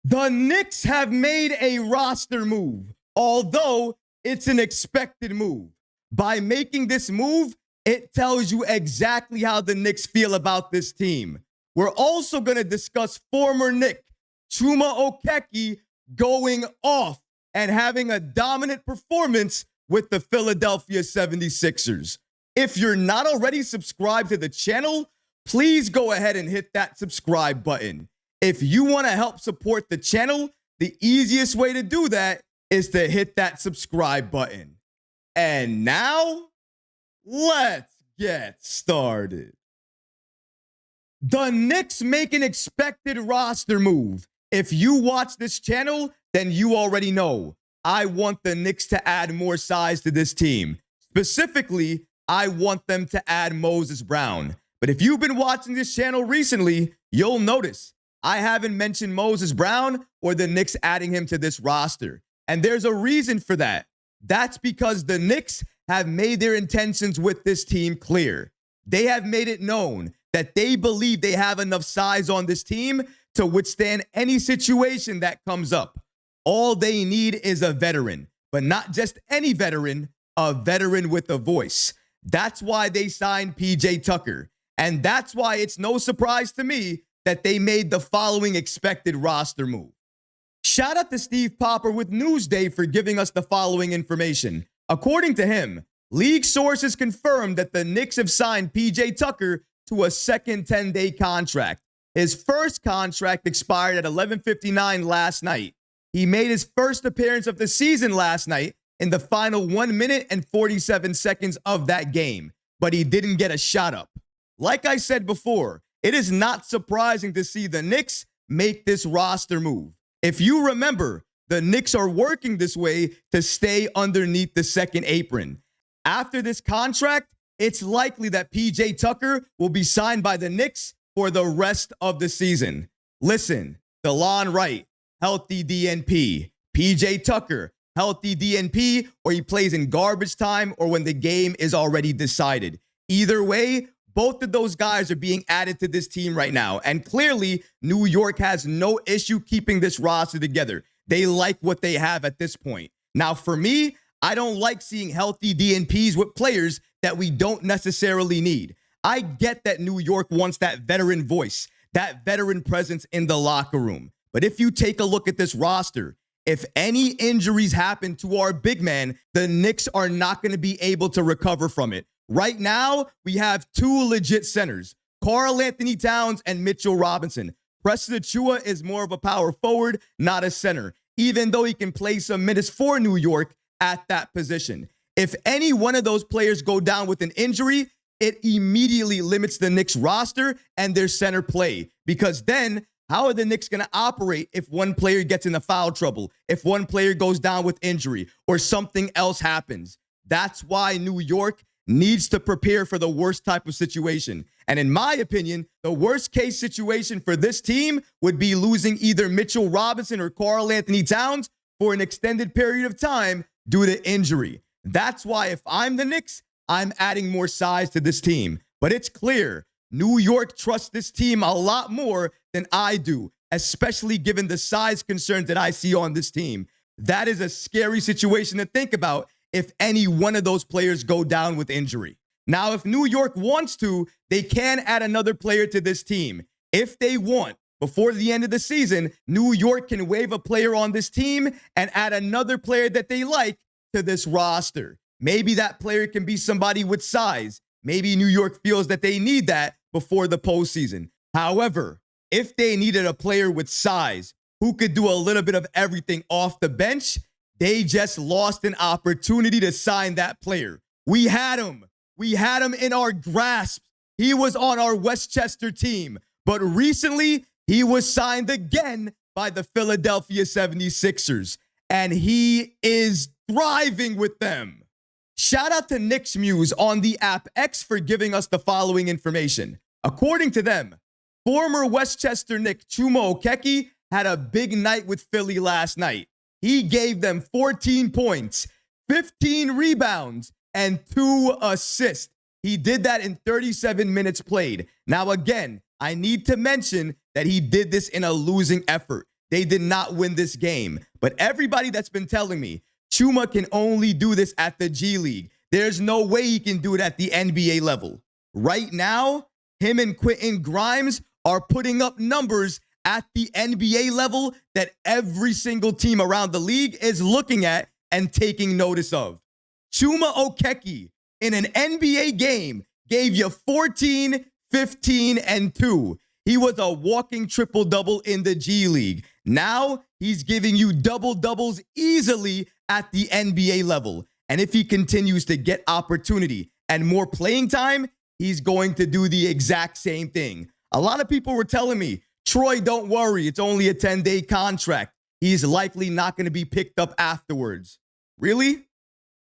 The Knicks have made a roster move, although it's an expected move. By making this move, it tells you exactly how the Knicks feel about this team. We're also going to discuss former Knick Chuma Okeke going off and having a dominant performance with the Philadelphia 76ers. If you're not already subscribed to the channel, please go ahead and hit that subscribe button. If you want to help support the channel, the easiest way to do that is to hit that subscribe button. And now, let's get started. The Knicks make an expected roster move. If you watch this channel, then you already know. I want the Knicks to add more size to this team. Specifically, I want them to add Moses Brown. But if you've been watching this channel recently, you'll notice I haven't mentioned Moses Brown or the Knicks adding him to this roster. And there's a reason for that. That's because the Knicks have made their intentions with this team clear. They have made it known that they believe they have enough size on this team to withstand any situation that comes up. All they need is a veteran, but not just any veteran, a veteran with a voice. That's why they signed PJ Tucker. And that's why it's no surprise to me that they made the following expected roster move. Shout out to Steve Popper with Newsday for giving us the following information. According to him, league sources confirmed that the Knicks have signed PJ Tucker to a second 10-day contract. His first contract expired at 11:59 last night. He made his first appearance of the season last night in the final 1 minute and 47 seconds of that game, but he didn't get a shot up. Like I said before, it is not surprising to see the Knicks make this roster move. If you remember, the Knicks are working this way to stay underneath the second apron. After this contract, it's likely that PJ Tucker will be signed by the Knicks for the rest of the season. Listen, DeLon Wright, healthy DNP. PJ Tucker, healthy DNP, or he plays in garbage time or when the game is already decided. Either way, both of those guys are being added to this team right now. And clearly, New York has no issue keeping this roster together. They like what they have at this point. Now, for me, I don't like seeing healthy DNPs with players that we don't necessarily need. I get that New York wants that veteran voice, that veteran presence in the locker room. But if you take a look at this roster, if any injuries happen to our big man, the Knicks are not going to be able to recover from it. Right now, we have two legit centers, Karl-Anthony Towns and Mitchell Robinson. Preston Achiuwa is more of a power forward, not a center, even though he can play some minutes for New York at that position. If any one of those players go down with an injury, it immediately limits the Knicks roster and their center play. Because then, how are the Knicks going to operate if one player gets into foul trouble, if one player goes down with injury, or something else happens? That's why New York needs to prepare for the worst type of situation. And in my opinion, the worst case situation for this team would be losing either Mitchell Robinson or Karl-Anthony Towns for an extended period of time due to injury. That's why if I'm the Knicks, I'm adding more size to this team. But it's clear, New York trusts this team a lot more than I do, especially given the size concerns that I see on this team. That is a scary situation to think about if any one of those players go down with injury. Now, if New York wants to, they can add another player to this team. If they want, before the end of the season, New York can waive a player on this team and add another player that they like to this roster. Maybe that player can be somebody with size. Maybe New York feels that they need that before the postseason. However, if they needed a player with size who could do a little bit of everything off the bench, they just lost an opportunity to sign that player. We had him. We had him in our grasp. He was on our Westchester team. But recently, he was signed again by the Philadelphia 76ers. And he is thriving with them. Shout out to Knicks Muse on the app X for giving us the following information. According to them, former Westchester Knick Chuma Okeke had a big night with Philly last night. He gave them 14 points, 15 rebounds, and 2 assists. He did that in 37 minutes played. Now, again, I need to mention that he did this in a losing effort. they did not win this game. But everybody that's been telling me Chuma can only do this at the G League, there's no way he can do it at the NBA level. Right now, him and Quentin Grimes are putting up numbers at the NBA level that every single team around the league is looking at and taking notice of. Chuma Okeke in an NBA game gave you 14, 15, and 2. He was a walking triple-double in the G League. Now, he's giving you double-doubles easily at the NBA level. And if he continues to get opportunity and more playing time, he's going to do the exact same thing. A lot of people were telling me, Troy, don't worry, it's only a 10-day contract. He's likely not going to be picked up afterwards. Really?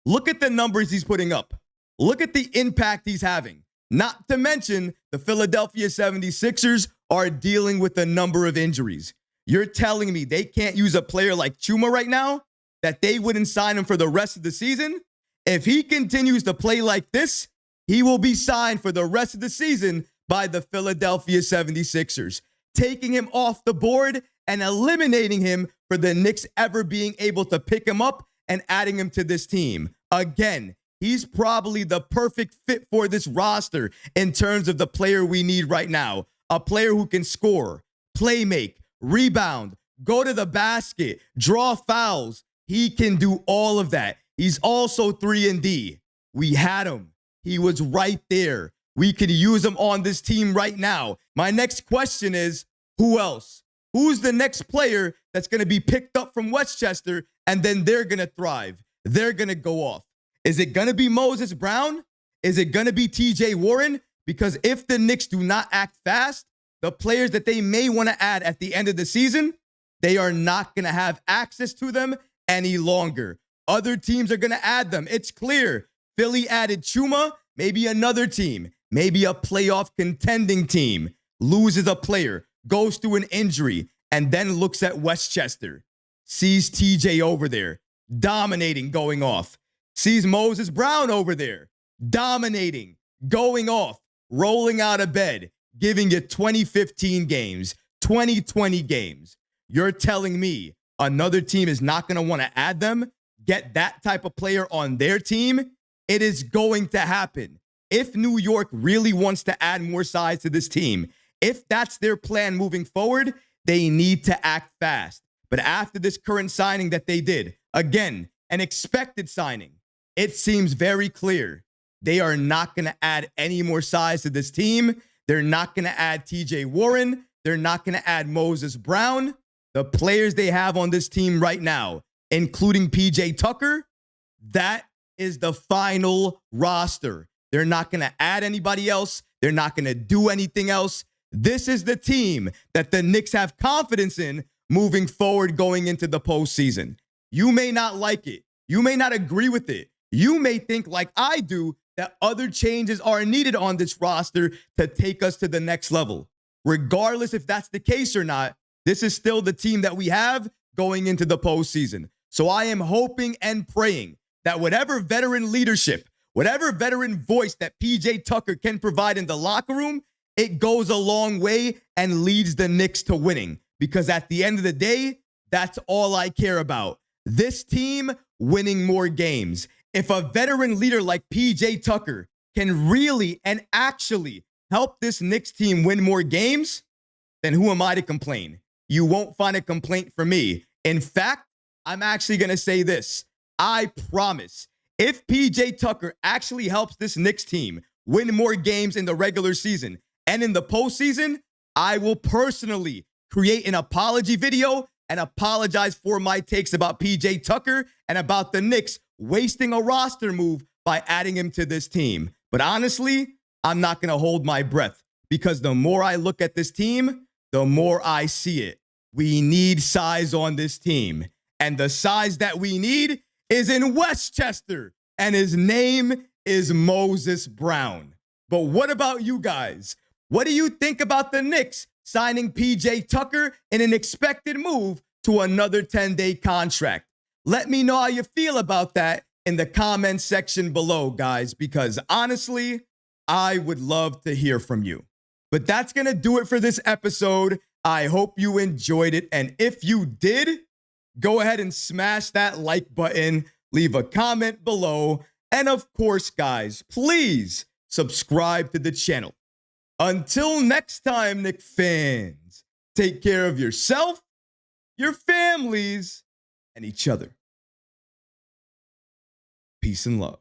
Look at the numbers he's putting up. Look at the impact he's having. Not to mention, the Philadelphia 76ers are dealing with a number of injuries. You're telling me they can't use a player like Chuma right now? That they wouldn't sign him for the rest of the season? If he continues to play like this, he will be signed for the rest of the season by the Philadelphia 76ers, taking him off the board and eliminating him for the Knicks ever being able to pick him up and adding him to this team. Again, he's probably the perfect fit for this roster in terms of the player we need right now. A player who can score, play make, rebound, go to the basket, draw fouls. He can do all of that. He's also 3-and-D. We had him. He was right there. We could use him on this team right now. My next question is, who else? Who's the next player that's going to be picked up from Westchester and then they're going to thrive? They're going to go off. Is it going to be Moses Brown? Is it going to be TJ Warren? Because if the Knicks do not act fast, the players that they may want to add at the end of the season, they are not going to have access to them any longer. Other teams are going to add them. It's clear. Philly added Chuma. Maybe another team, maybe a playoff contending team, loses a player, goes through an injury, and then looks at Westchester, sees TJ over there, dominating, going off, sees Moses Brown over there, dominating, going off, rolling out of bed, giving you 2015 games, 2020 games. You're telling me another team is not going to want to add them, get that type of player on their team? It is going to happen. If New York really wants to add more size to this team, if that's their plan moving forward, they need to act fast. But after this current signing that they did, again, an expected signing, it seems very clear they are not going to add any more size to this team. They're not going to add TJ Warren. They're not going to add Moses Brown. The players they have on this team right now, including PJ Tucker, that is the final roster. They're not going to add anybody else. They're not going to do anything else. This is the team that the Knicks have confidence in moving forward going into the postseason. You may not like it. You may not agree with it. You may think, like I do, that other changes are needed on this roster to take us to the next level. Regardless if that's the case or not, this is still the team that we have going into the postseason. So I am hoping and praying that whatever veteran leadership, whatever veteran voice that PJ Tucker can provide in the locker room, it goes a long way and leads the Knicks to winning. Because at the end of the day, that's all I care about. This team winning more games. If a veteran leader like PJ Tucker can really and actually help this Knicks team win more games, then who am I to complain? You won't find a complaint from me. In fact, I'm actually going to say this. I promise, if PJ Tucker actually helps this Knicks team win more games in the regular season and in the postseason, I will personally create an apology video and apologize for my takes about PJ Tucker and about the Knicks wasting a roster move by adding him to this team. But honestly, I'm not going to hold my breath because the more I look at this team, the more I see it. We need size on this team. And the size that we need is in Westchester. And his name is Moses Brown. But what about you guys? What do you think about the Knicks signing PJ Tucker in an expected move to another 10-day contract? Let me know how you feel about that in the comments section below, guys, because honestly, I would love to hear from you. But that's going to do it for this episode. I hope you enjoyed it. And if you did, go ahead and smash that like button, leave a comment below. And of course, guys, please subscribe to the channel. Until next time, Knick fans, take care of yourself, your families, and each other. Peace and love.